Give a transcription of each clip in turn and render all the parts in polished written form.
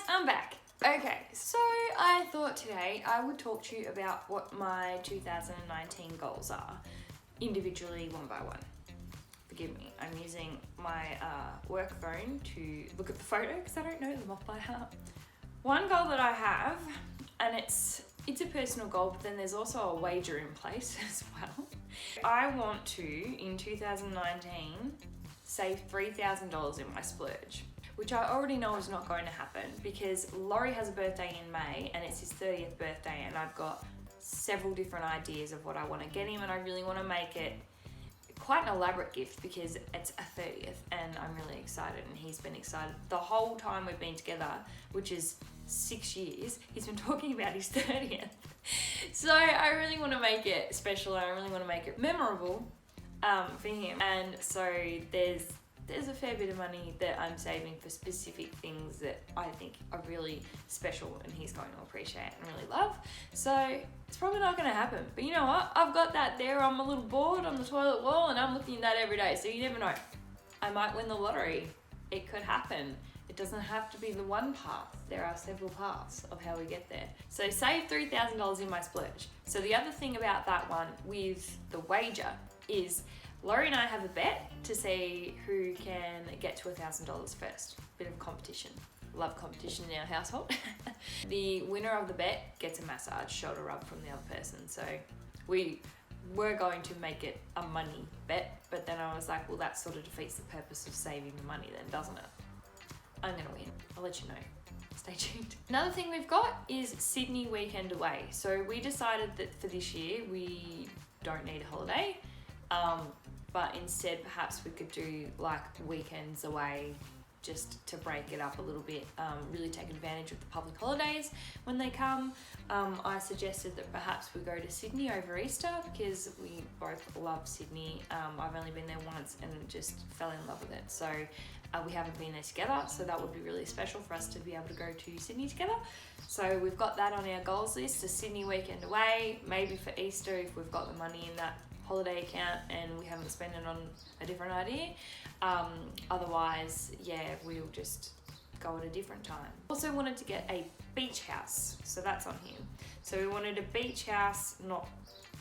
I'm back. Okay, so I thought today I would talk to you about what my 2019 goals are, individually, one by one. Forgive me, I'm using my work phone to look at the photo because I don't know them off by heart. One goal that I have, and it's a personal goal, but then there's also a wager in place as well. I want to, in 2019, save $3,000 in my splurge, which I already know is not going to happen because Laurie has a birthday in May and it's his 30th birthday, and I've got several different ideas of what I want to get him, and I really want to make it quite an elaborate gift because it's a 30th and I'm really excited, and he's been excited the whole time we've been together, which is 6 years. He's been talking about his 30th. So I really want to make it special, and I really want to make it memorable for him. And so there's a fair bit of money that I'm saving for specific things that I think are really special and he's going to appreciate and really love. So it's probably not going to happen. But you know what? I've got that there on my little board on the toilet wall, and I'm looking at that every day. So you never know. I might win the lottery. It could happen. It doesn't have to be the one path. There are several paths of how we get there. So save $3,000 in my splurge. So the other thing about that one with the wager is Laurie and I have a bet to see who can get to $1,000 first. Bit of competition. Love competition in our household. The winner of the bet gets a massage, shoulder rub from the other person. So we were going to make it a money bet, but then I was like, well, that sort of defeats the purpose of saving the money then, doesn't it? I'm gonna win. I'll let you know. Stay tuned. Another thing we've got is Sydney weekend away. So we decided that for this year, we don't need a holiday. But instead perhaps we could do like weekends away just to break it up a little bit, really take advantage of the public holidays when they come. I suggested that perhaps we go to Sydney over Easter because we both love Sydney. I've only been there once and just fell in love with it. So we haven't been there together, so that would be really special for us to be able to go to Sydney together. So we've got that on our goals list, a Sydney weekend away, maybe for Easter if we've got the money in that holiday account and we haven't spent it on a different idea. Otherwise, yeah, we'll just go at a different time. Also wanted to get a beach house, so that's on here. So we wanted a beach house, not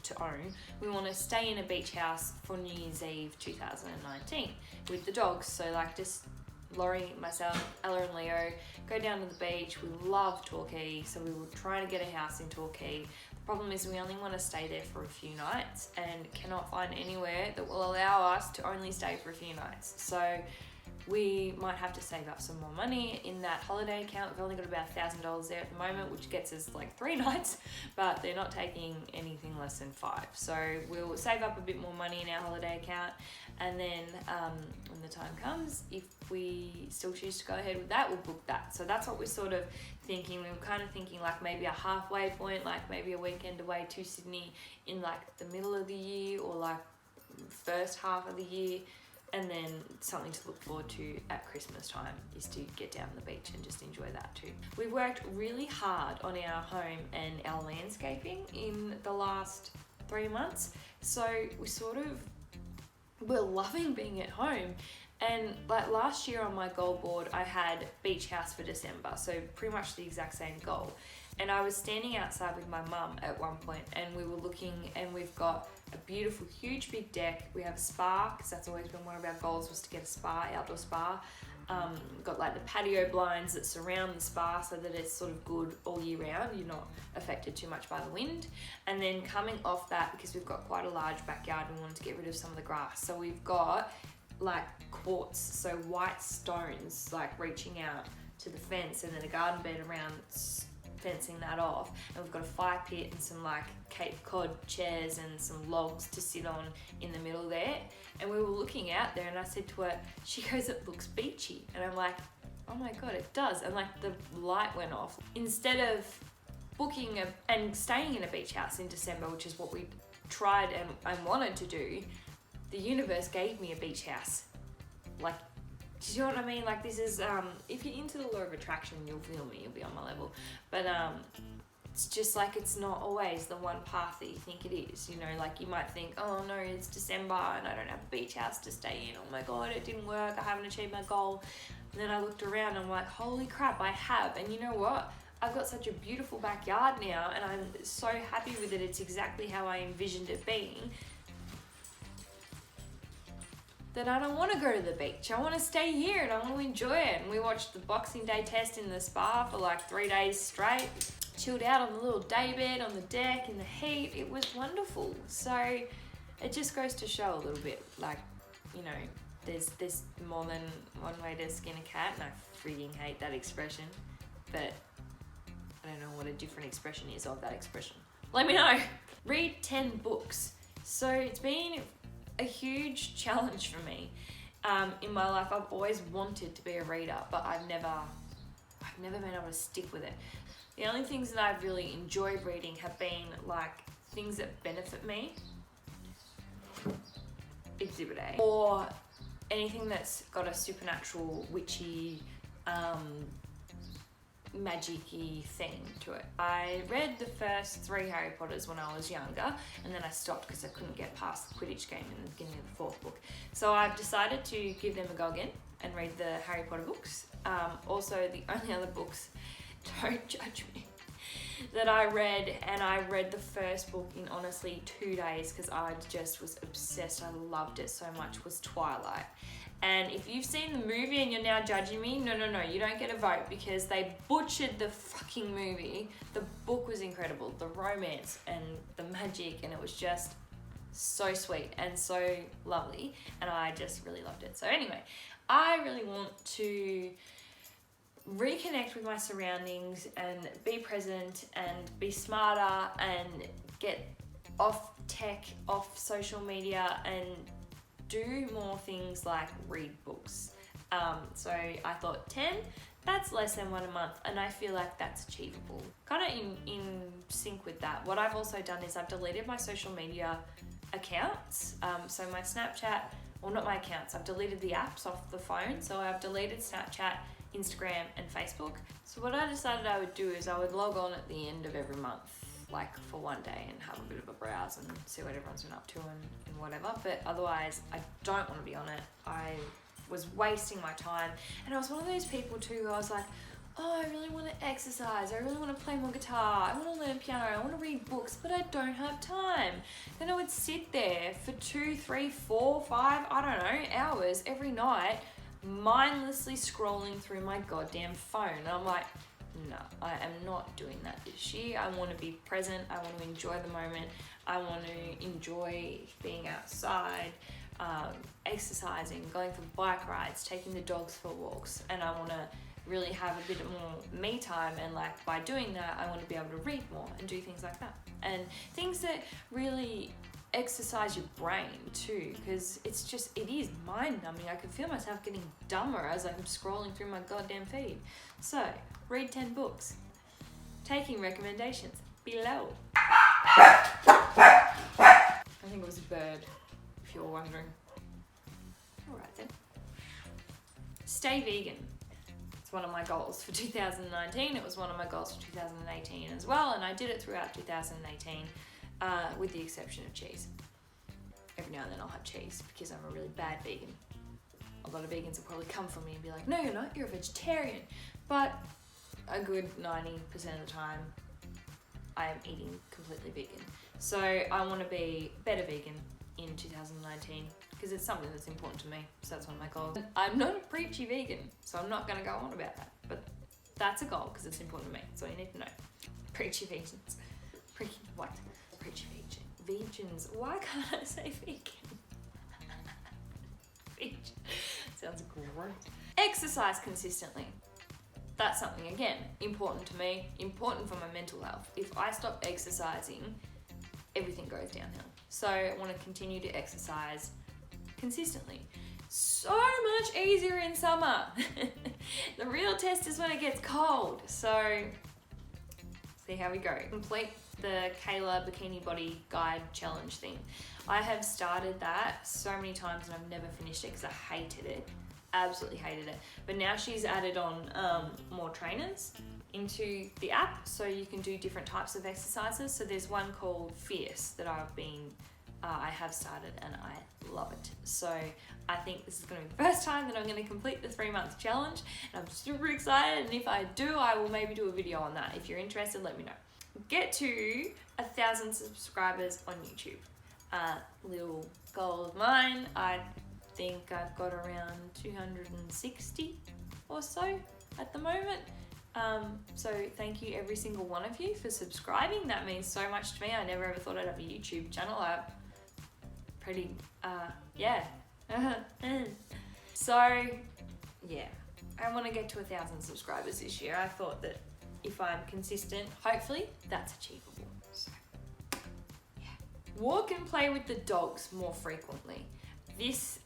to own. We want to stay in a beach house for New Year's Eve 2019 with the dogs. So like just Laurie, myself, Ella and Leo go down to the beach. We love Torquay, so we were trying to get a house in Torquay. The problem is we only want to stay there for a few nights and cannot find anywhere that will allow us to only stay for a few nights. So we might have to save up some more money in that holiday account. We've only got about $1,000 there at the moment, which gets us like 3 nights, but they're not taking anything less than 5. So we'll save up a bit more money in our holiday account, and then when the time comes, if we still choose to go ahead with that, we'll book that. So that's what we're sort of thinking. We were kind of thinking like maybe a halfway point, like maybe a weekend away to Sydney in like the middle of the year or like first half of the year. And then something to look forward to at Christmas time is to get down to the beach and just enjoy that too. We've worked really hard on our home and our landscaping in the last 3 months. So we're loving being at home. And like last year on my goal board, I had beach house for December. So pretty much the exact same goal. And I was standing outside with my mum at one point and we were looking, and we've got a beautiful, huge, big deck. We have a spa, because that's always been one of our goals, was to get a spa, outdoor spa. We've got like the patio blinds that surround the spa so that it's sort of good all year round. You're not affected too much by the wind. And then coming off that, because we've got quite a large backyard, we wanted to get rid of some of the grass. So we've got like quartz, so white stones, like reaching out to the fence, and then a garden bed around fencing that off, and we've got a fire pit and some like Cape Cod chairs and some logs to sit on in the middle there. And we were looking out there and I said to her, she goes, it looks beachy. And I'm like, oh my god, it does. And like the light went off. Instead of booking and staying in a beach house in December, which is what we tried and wanted to do, the universe gave me a beach house. Like, do you know what I mean? Like, this is, if you're into the law of attraction, you'll feel me, you'll be on my level. But it's just like, it's not always the one path that you think it is. You know, like you might think, oh no, it's December and I don't have a beach house to stay in. Oh my God, it didn't work. I haven't achieved my goal. And then I looked around and I'm like, holy crap, I have. And you know what? I've got such a beautiful backyard now and I'm so happy with it. It's exactly how I envisioned it being. That I don't want to go to the beach. I want to stay here and I want to enjoy it. And we watched the Boxing Day test in the spa for like 3 days straight. Chilled out on the little daybed on the deck in the heat. It was wonderful. So it just goes to show a little bit, like, you know, there's more than one way to skin a cat, and I freaking hate that expression. But I don't know what a different expression is of that expression. Let me know. Read 10 books. So it's been a huge challenge for me. In my life, I've always wanted to be a reader, but I've never been able to stick with it. The only things that I've really enjoyed reading have been like things that benefit me, Exhibit A, or anything that's got a supernatural, witchy, magic-y theme to it. I read the first 3 Harry Potters when I was younger, and then I stopped because I couldn't get past the Quidditch game in the beginning of the 4th book. So I've decided to give them a go again and read the Harry Potter books. Also, the only other books, don't judge me, that I read, and I read the first book in honestly 2 days because I just was obsessed. I loved it so much, was Twilight. And if you've seen the movie and you're now judging me, no, you don't get a vote because they butchered the fucking movie. The book was incredible, the romance and the magic, and it was just so sweet and so lovely, and I just really loved it. So anyway, I really want to reconnect with my surroundings and be present and be smarter and get off tech, off social media, and do more things like read books. So I thought 10, that's less than 1 a month, and I feel like that's achievable. Kind of in sync with that, what I've also done is I've deleted my social media accounts. So my Snapchat, well, not my accounts, I've deleted the apps off the phone. So I've deleted Snapchat, Instagram, and Facebook. So what I decided I would do is I would log on at the end of every month, like for 1 day, and have a bit of a browse and see what everyone's been up to and whatever. But otherwise, I don't want to be on it. I was wasting my time. And I was one of those people too who I was like, oh, I really want to exercise. I really want to play more guitar. I want to learn piano. I want to read books, but I don't have time. Then I would sit there for 2, 3, 4, 5, I don't know, hours every night, mindlessly scrolling through my goddamn phone. And I'm like, no, I am not doing that this year. I want to be present. I want to enjoy the moment. I want to enjoy being outside, exercising, going for bike rides, taking the dogs for walks. And I want to really have a bit more me time, and like by doing that I want to be able to read more and do things like that, and things that really exercise your brain too, because it is mind numbing. I can feel myself getting dumber as I'm scrolling through my goddamn feed. So read 10 books, taking recommendations below. I think it was a bird, if you're wondering. Alright then. Stay vegan. One of my goals for 2019. It was one of my goals for 2018 as well, and I did it throughout 2018 with the exception of cheese. Every now and then I'll have cheese because I'm a really bad vegan. A lot of vegans will probably come for me and be like, no you're not, you're a vegetarian. But a good 90% of the time I am eating completely vegan. So I want to be better vegan in 2019 because it's something that's important to me. So that's one of my goals. I'm not a preachy vegan, so I'm not going to go on about that. But that's a goal because it's important to me. So you need to know. Preachy vegans. What? Preachy vegan. Vegans. Why can't I say vegan? Vegan. Sounds great. Exercise consistently. That's something, again, important to me, important for my mental health. If I stop exercising, everything goes downhill. So I want to continue to exercise consistently. So much easier in summer. The real test is when it gets cold. So see how we go. Complete the Kayla Bikini Body Guide Challenge thing. I have started that so many times and I've never finished it because I hated it. Absolutely hated it. But now she's added on more trainers into the app so you can do different types of exercises. So there's one called Fierce that I've been I have started and I love it. So I think this is going to be the first time that I'm going to complete the 3-month challenge, and I'm super excited, and if I do, I will maybe do a video on that. If you're interested, let me know. Get to 1,000 subscribers on YouTube. Little goal of mine. I think I've got around 260 or so at the moment. So thank you every single one of you for subscribing. That means so much to me. I never ever thought I'd have a YouTube channel. Yeah. So yeah, I want to get to 1,000 subscribers this year. I thought that if I'm consistent, hopefully that's achievable. So yeah, walk and play with the dogs more frequently. This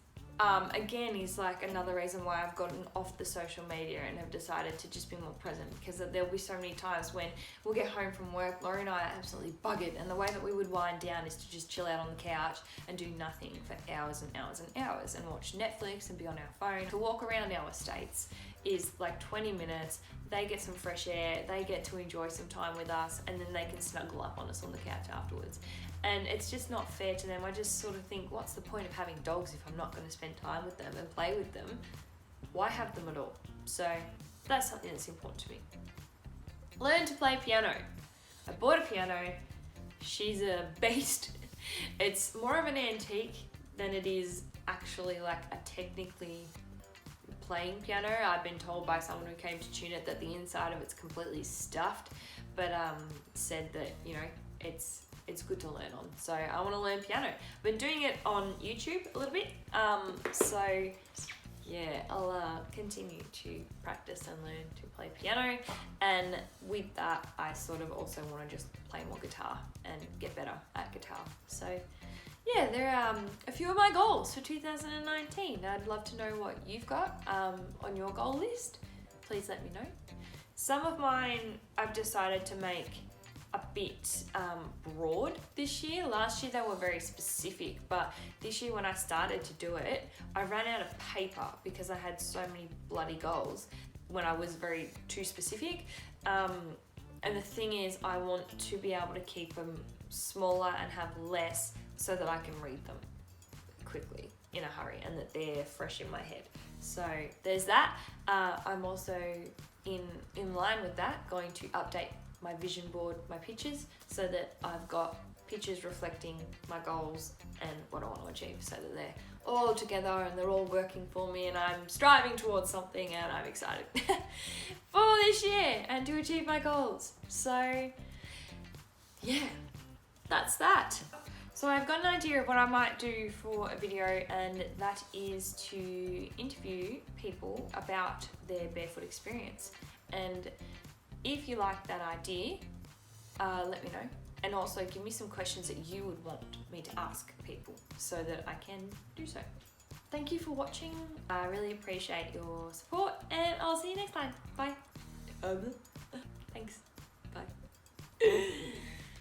again is like another reason why I've gotten off the social media and have decided to just be more present, because there'll be so many times when we'll get home from work, Laurie and I are absolutely buggered, and the way that we would wind down is to just chill out on the couch and do nothing for hours and hours and hours and watch Netflix and be on our phone. To walk around our estates is like 20 minutes. They get some fresh air, they get to enjoy some time with us, and then they can snuggle up on us on the couch afterwards. And it's just not fair to them. I just sort of think, what's the point of having dogs if I'm not going to spend time with them and play with them? Why have them at all? So that's something that's important to me. Learn to play piano. I bought a piano. She's a beast. It's more of an antique than it is actually like a technically playing piano. I've been told by someone who came to tune it that the inside of it's completely stuffed, but said that, you know, it's good to learn on. So I want to learn piano. I've been doing it on YouTube a little bit. So yeah, I'll continue to practice and learn to play piano. And with that, I sort of also want to just play more guitar and get better at guitar. So yeah, there are a few of my goals for 2019. I'd love to know what you've got on your goal list. Please let me know. Some of mine I've decided to make a bit broad this year. Last year they were very specific, but this year when I started to do it, I ran out of paper because I had so many bloody goals when I was very too specific. And the thing is, I want to be able to keep them smaller and have less so that I can read them quickly in a hurry and that they're fresh in my head. So there's that. I'm also in line with that going to update my vision board, my pictures, so that I've got pictures reflecting my goals and what I want to achieve, so that they're all together and they're all working for me and I'm striving towards something and I'm excited for this year and to achieve my goals. So yeah, that's that. So I've got an idea of what I might do for a video, and that is to interview people about their barefoot experience. And if you like that idea, let me know. And also give me some questions that you would want me to ask people so that I can do so. Thank you for watching. I really appreciate your support, and I'll see you next time. Bye.